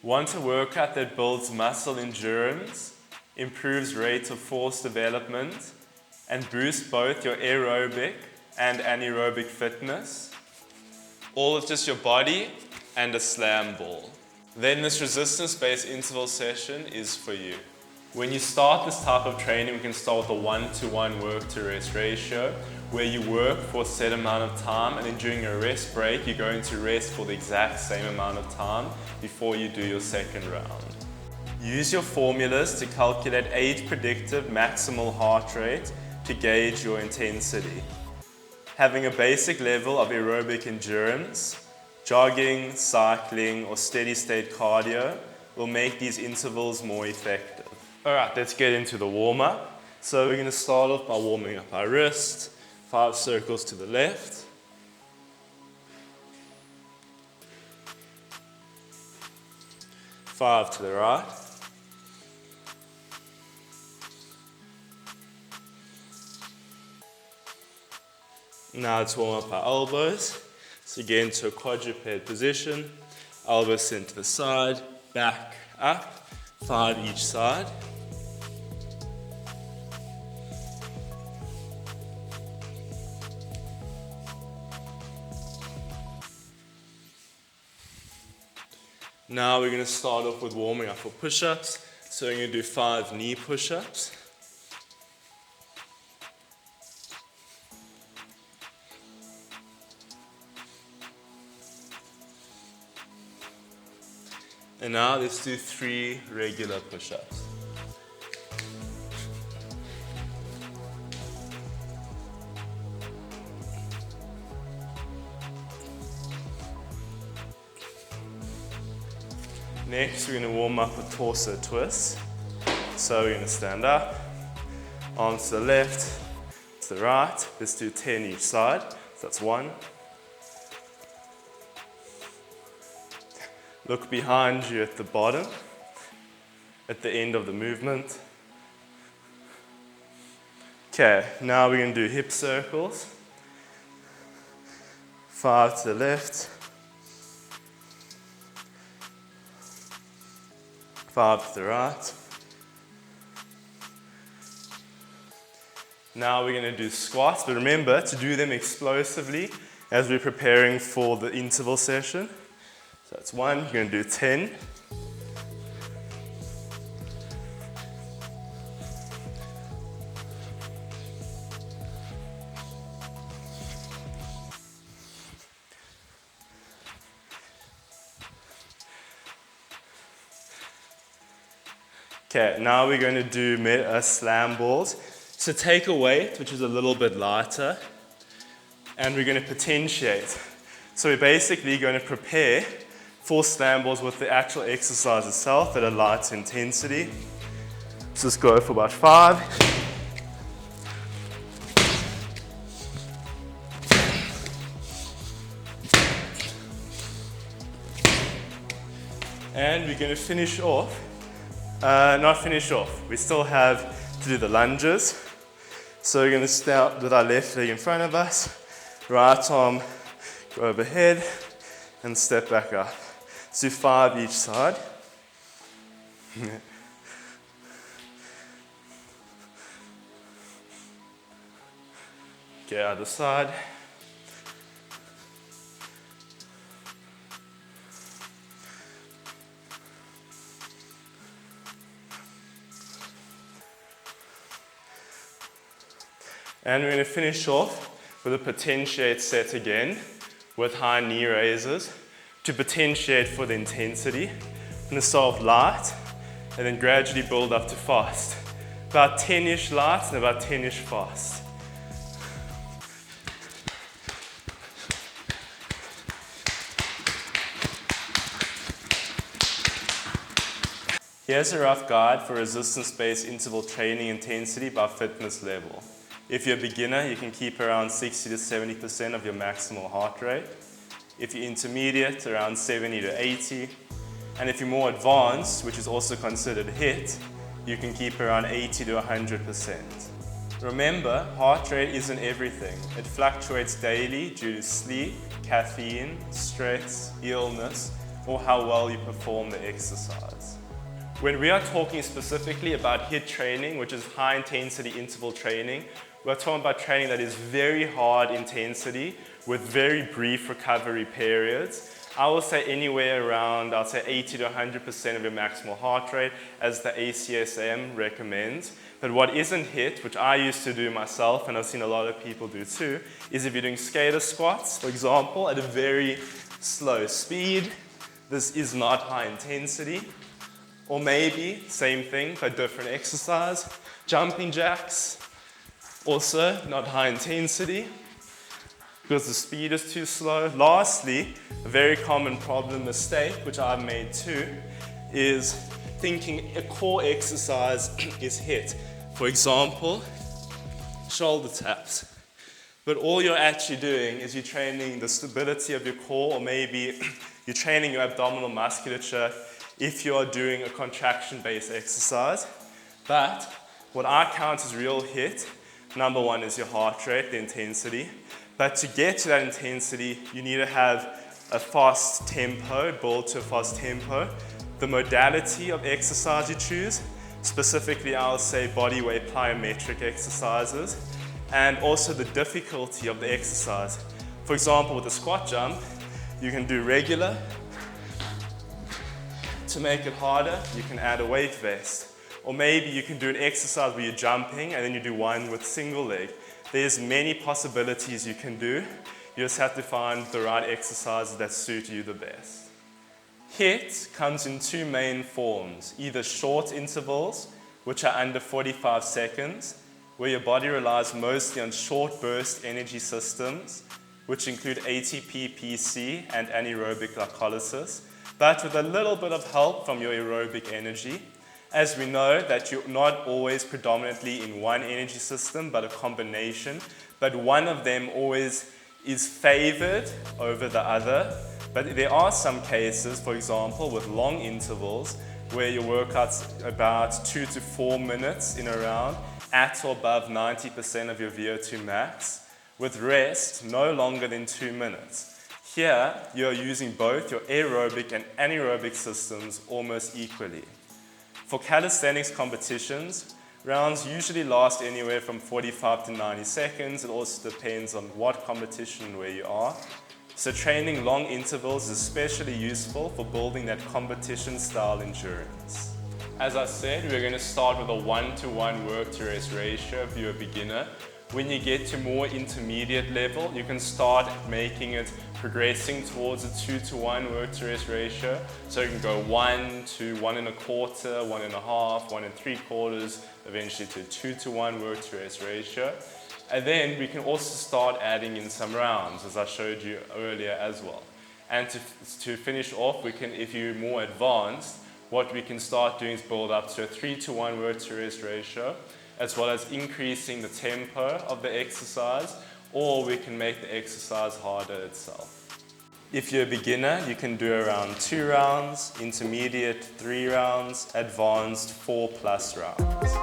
Want a workout that builds muscle endurance, improves rate of force development, and boosts both your aerobic and anaerobic fitness? All with just your body and a slam ball. Then this resistance-based interval session is for you. When you start this type of training, we can start with a 1-to-1 work-to-rest ratio, where you work for a set amount of time, and then during your rest break, you're going to rest for the exact same amount of time before you do your second round. Use your formulas to calculate age predictive maximal heart rate to gauge your intensity. Having a basic level of aerobic endurance, jogging, cycling, or steady state cardio will make these intervals more effective. Alright, let's get into the warm-up. So we're going to start off by warming up our wrist, 5 circles to the left. Five to the right. Now let's warm up our elbows. So get into a quadruped position, elbows sent to the side, back, up, 5 each side. Now we're going to start off with warming up for push-ups. So we're going to do 5 knee push-ups. And now let's do 3 regular push-ups. Next, we're going to warm up with torso twists. So we're going to stand up, arms to the left, to the right. Let's do 10 each side. So that's 1. Look behind you at the bottom, at the end of the movement. Okay, now we're going to do hip circles. 5 to the left, 5 to the right. Now we're going to do squats, but remember to do them explosively as we're preparing for the interval session. So that's 1, you're going to do 10. Okay, now we're going to do slam balls. So take a weight, which is a little bit lighter, and we're going to potentiate. So we're basically going to prepare for slam balls with the actual exercise itself at a light intensity. So let's go for about 5. And we're going to finish off. We still have to do the lunges. So we're going to start with our left leg in front of us, right arm go overhead, and step back up. Let's do 5 each side. Okay, other side. And we're going to finish off with a potentiate set again with high knee raises to potentiate for the intensity. I'm going to start off light and then gradually build up to fast. About 10-ish light and about 10-ish fast. Here's a rough guide for resistance-based interval training intensity by fitness level. If you're a beginner, you can keep around 60 to 70% of your maximal heart rate. If you're intermediate, around 70 to 80. And if you're more advanced, which is also considered HIIT, you can keep around 80 to 100%. Remember, heart rate isn't everything. It fluctuates daily due to sleep, caffeine, stress, illness, or how well you perform the exercise. When we are talking specifically about HIIT training, which is high intensity interval training, we're talking about training that is very hard intensity with very brief recovery periods. I will say anywhere around, I'll say 80 to 100% of your maximal heart rate, as the ACSM recommends. But what isn't HIIT, which I used to do myself, and I've seen a lot of people do too, is if you're doing skater squats, for example, at a very slow speed, this is not high intensity. Or maybe, same thing, but different exercise. Jumping jacks, also not high intensity, because the speed is too slow. Lastly, a very common problem mistake, which I've made too, is thinking a core exercise is HIIT. For example, shoulder taps. But all you're actually doing is you're training the stability of your core, or maybe you're training your abdominal musculature if you're doing a contraction-based exercise. But what I count as real HIIT, number one is your heart rate, the intensity. But to get to that intensity, you need to have a fast tempo, build to a fast tempo. The modality of exercise you choose, specifically I'll say body weight plyometric exercises, and also the difficulty of the exercise. For example, with the squat jump, you can do regular. To make it harder, you can add a weight vest. Or maybe you can do an exercise where you're jumping and then you do one with single leg. There's many possibilities you can do. You just have to find the right exercises that suit you the best. HIIT comes in two main forms, either short intervals, which are under 45 seconds, where your body relies mostly on short burst energy systems, which include ATP, PC, and anaerobic glycolysis, but with a little bit of help from your aerobic energy. As we know that you're not always predominantly in one energy system, but a combination, but one of them always is favored over the other. But there are some cases, for example, with long intervals, where your workout's about 2 to 4 minutes in a round, at or above 90% of your VO2 max, with rest no longer than 2 minutes. Here, you're using both your aerobic and anaerobic systems almost equally. For calisthenics competitions, rounds usually last anywhere from 45 to 90 seconds. It also depends on what competition and where you are. So training long intervals is especially useful for building that competition-style endurance. As I said, we're going to start with a 1-to-1 work-to-rest ratio if you're a beginner. When you get to more intermediate level, you can start making it progressing towards a 2-to-1 work-to-rest ratio. So you can go 1 to 1.25, 1.5, 1.75, eventually to 2-to-1 work-to-rest ratio. And then we can also start adding in some rounds, as I showed you earlier as well. And to finish off, we can, if you're more advanced, what we can start doing is build up to a 3-to-1 work-to-rest ratio, as well as increasing the tempo of the exercise, or we can make the exercise harder itself. If you're a beginner, you can do around 2 rounds, intermediate 3 rounds, advanced 4+ rounds.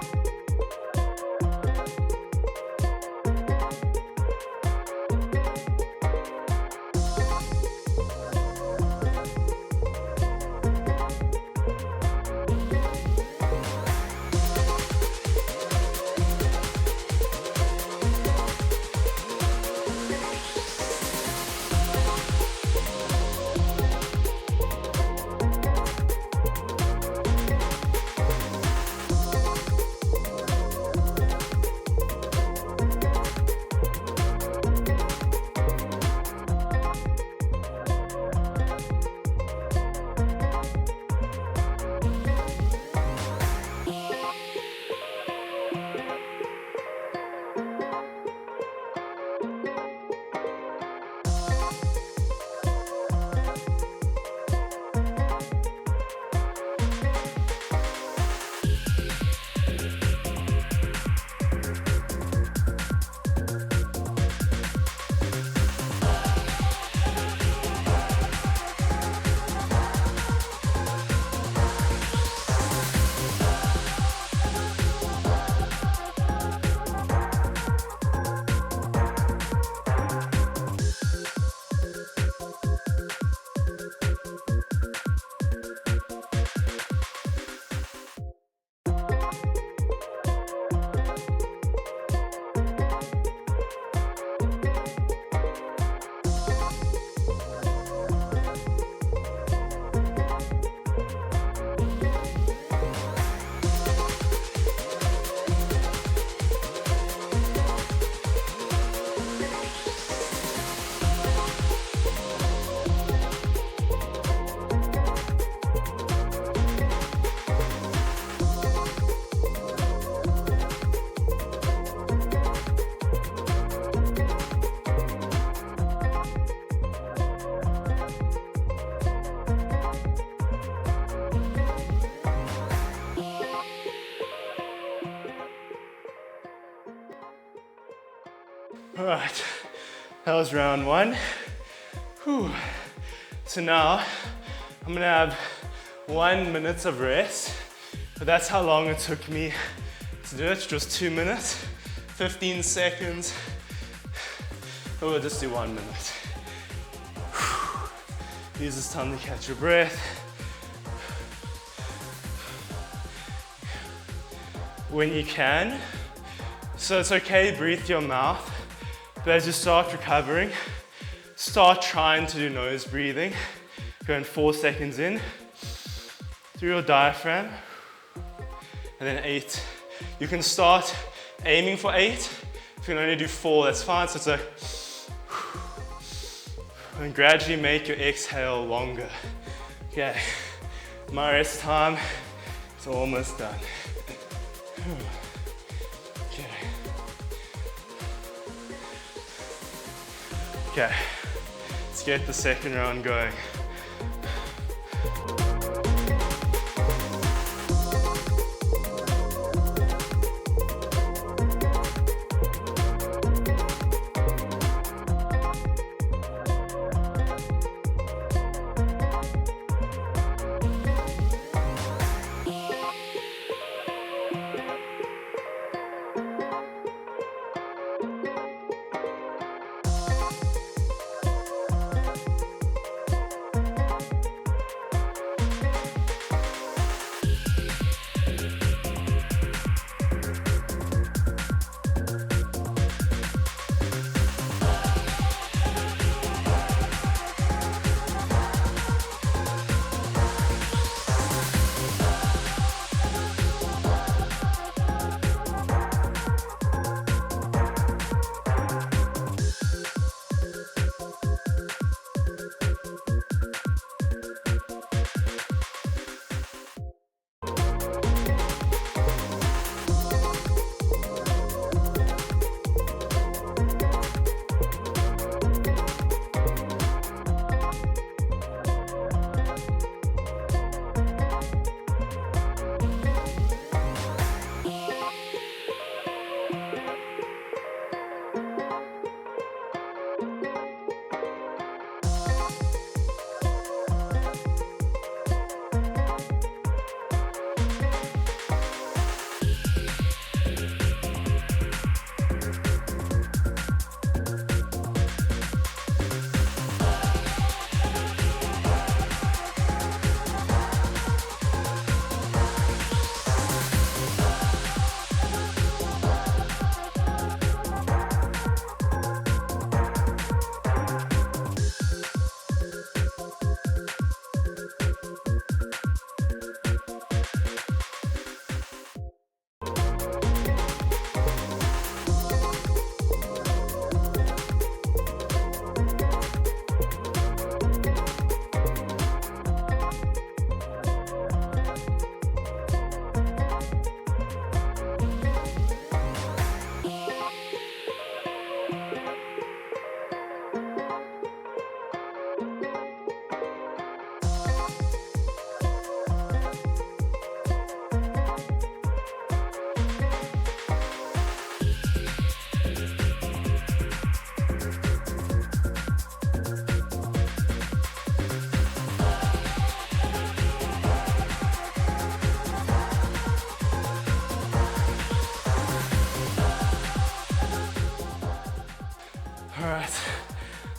Alright, that was round 1. Whew. So now I'm gonna have 1 minute of rest, but that's how long it took me to do it, just 2 minutes, 15 seconds, but we'll just do 1 minute. Whew. Use this time to catch your breath. When you can, so it's okay, breathe through your mouth, but as you start recovering, start trying to do nose breathing. Going 4 seconds in, through your diaphragm, and then 8. You can start aiming for 8. If you can only do 4, that's fine. So it's like, and gradually make your exhale longer. Okay, my rest time is almost done. Okay. Okay, let's get the second round going.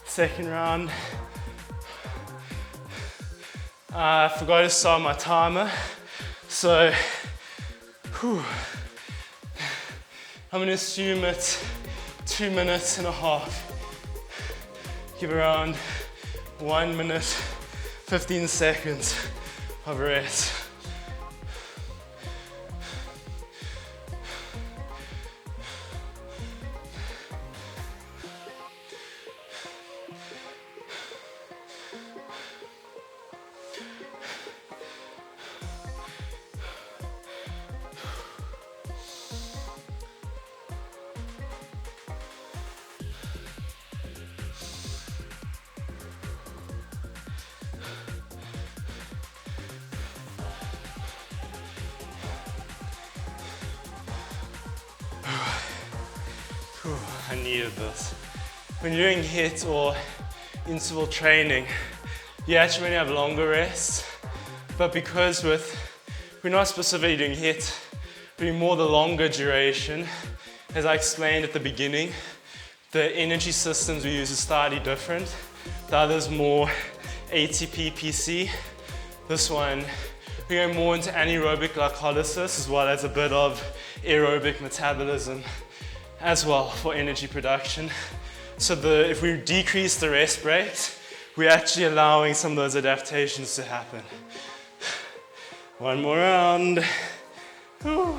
Second round. I forgot to start my timer, so I'm going to assume it's 2.5 minutes. Give around 1 minute, 15 seconds of rest. I needed this. when you're doing HIIT or interval training, you actually want to have longer rests. But because we're not specifically doing HIIT, we're doing more the longer duration, as I explained at the beginning, the energy systems we use is slightly different. The other's more ATP, PC. This one, we're going more into anaerobic glycolysis as well as a bit of aerobic metabolism as well for energy production. So if we decrease the rest breaks, we're actually allowing some of those adaptations to happen. One more round. Whew.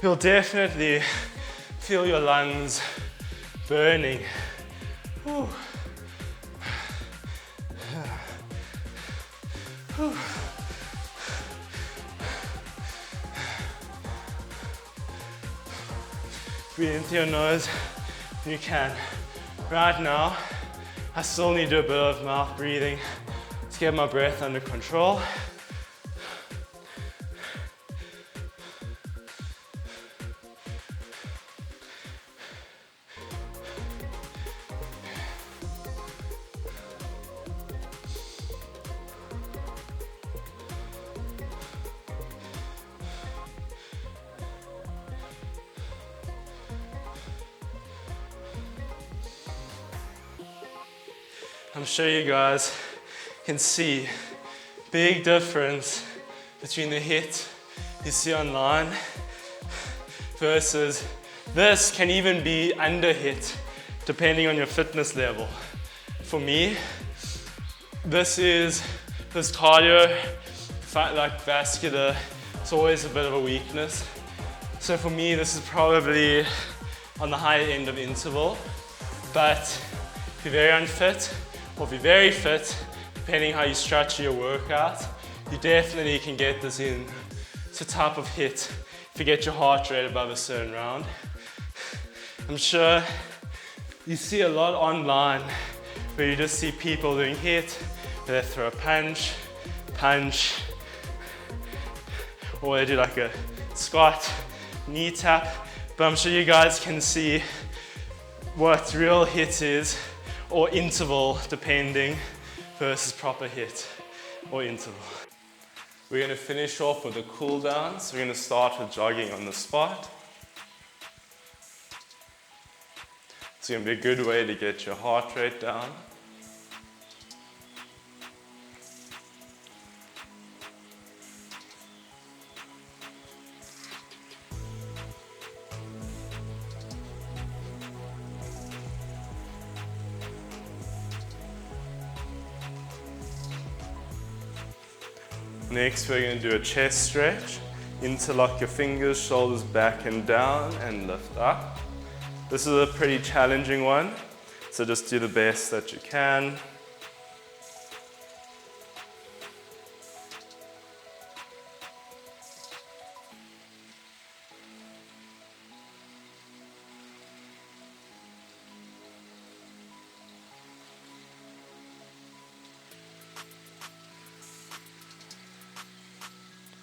You'll definitely feel your lungs burning. Whew. Whew. Breathe into your nose when you can. Right now, I still need to do a bit of mouth breathing to get my breath under control. I'm sure you guys can see big difference between the HIIT you see online versus this can even be under HIIT depending on your fitness level. For me, this is This cardio, like vascular, it's always a bit of a weakness. So for me, this is probably on the higher end of interval. But if you're very unfit, or if you're very fit, depending how you structure your workout, you definitely can get this in to type of HIIT if you get your heart rate above a certain round. I'm sure you see a lot online where you just see people doing HIIT, where they throw a punch, or they do like a squat, knee tap, but I'm sure you guys can see what real HIIT is, or interval depending, versus proper HIIT or interval. We're going to finish off with a cool down, so we're going to start with jogging on the spot. It's going to be a good way to get your heart rate down. Next, we're going to do a chest stretch. Interlock your fingers, shoulders back and down, and lift up. This is a pretty challenging one, so just do the best that you can.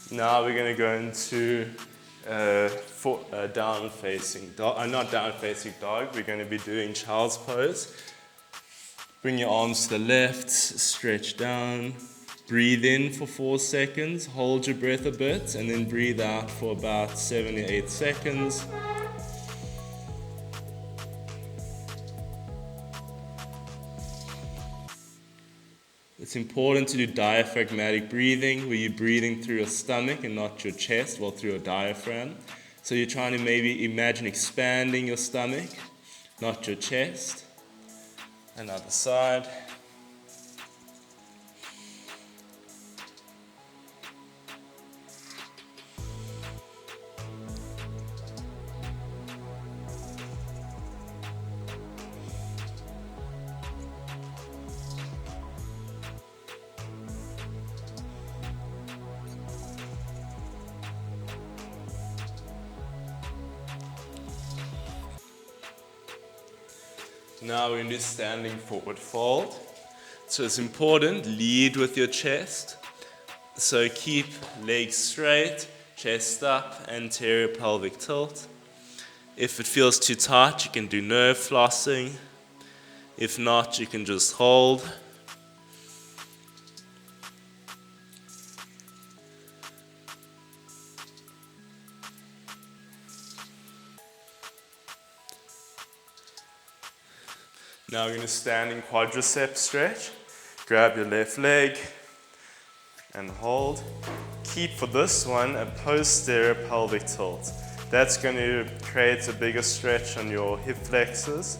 Now we're going to go into down facing dog, not down facing dog, we're going to be doing child's pose. Bring your arms to the left, stretch down, breathe in for 4 seconds, hold your breath a bit, and then breathe out for about 7 to 8 seconds. It's important to do diaphragmatic breathing, where you're breathing through your stomach and not your chest, well, through your diaphragm. So you're trying to maybe imagine expanding your stomach, not your chest. Another side. Now we're going to do standing forward fold. So it's important, lead with your chest. So keep legs straight, chest up, anterior pelvic tilt. If it feels too tight, you can do nerve flossing. If not, you can just hold. Now we're going to standing quadricep stretch. Grab your left leg and hold. Keep for this one a posterior pelvic tilt. That's going to create a bigger stretch on your hip flexors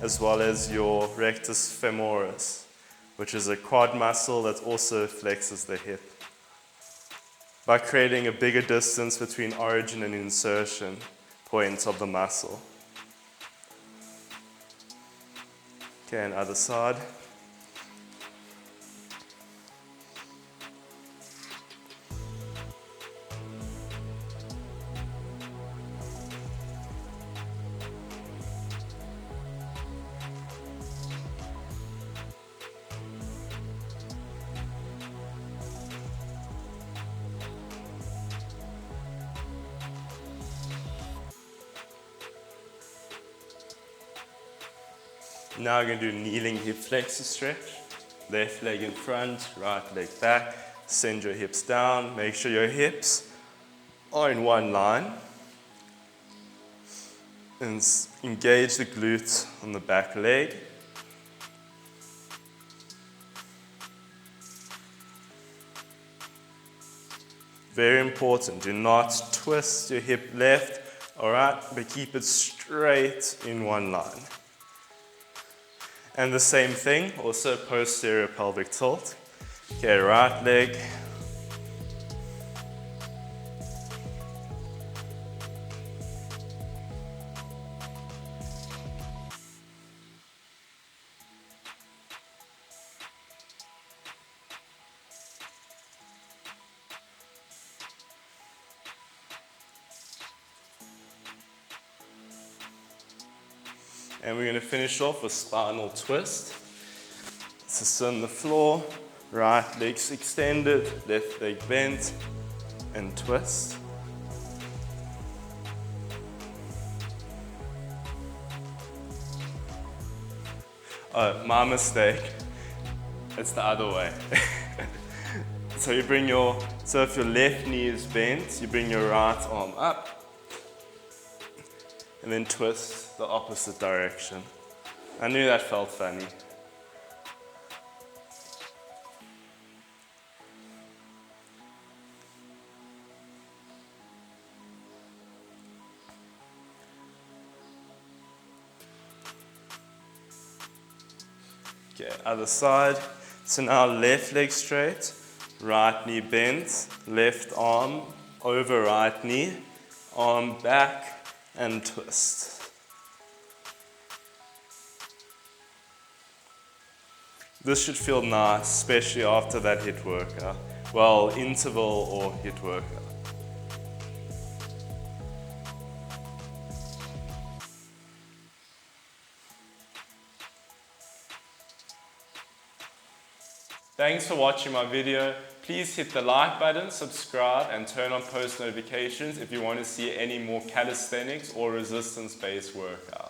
as well as your rectus femoris, which is a quad muscle that also flexes the hip, by creating a bigger distance between origin and insertion points of the muscle. Okay, and other side. Now we're going to do kneeling hip flexor stretch. Left leg in front, right leg back. Send your hips down. Make sure your hips are in one line. And engage the glutes on the back leg. Very important, do not twist your hip left or right, but keep it straight in one line. And the same thing, also posterior pelvic tilt. Okay, right leg. And we're going to finish off with spinal twist. So sit on the floor, right leg's extended, left leg bent, and twist. Oh, my mistake. It's the other way. So if your left knee is bent, you bring your right arm up, and then twist the opposite direction. I knew that felt funny. Okay, other side. So now left leg straight, right knee bent, left arm over right knee, arm back, and twist. This should feel nice, especially after that HIIT workout. Well, interval or HIIT workout. Thanks for watching my video. Please hit the like button, subscribe, and turn on post notifications if you want to see any more calisthenics or resistance-based workouts.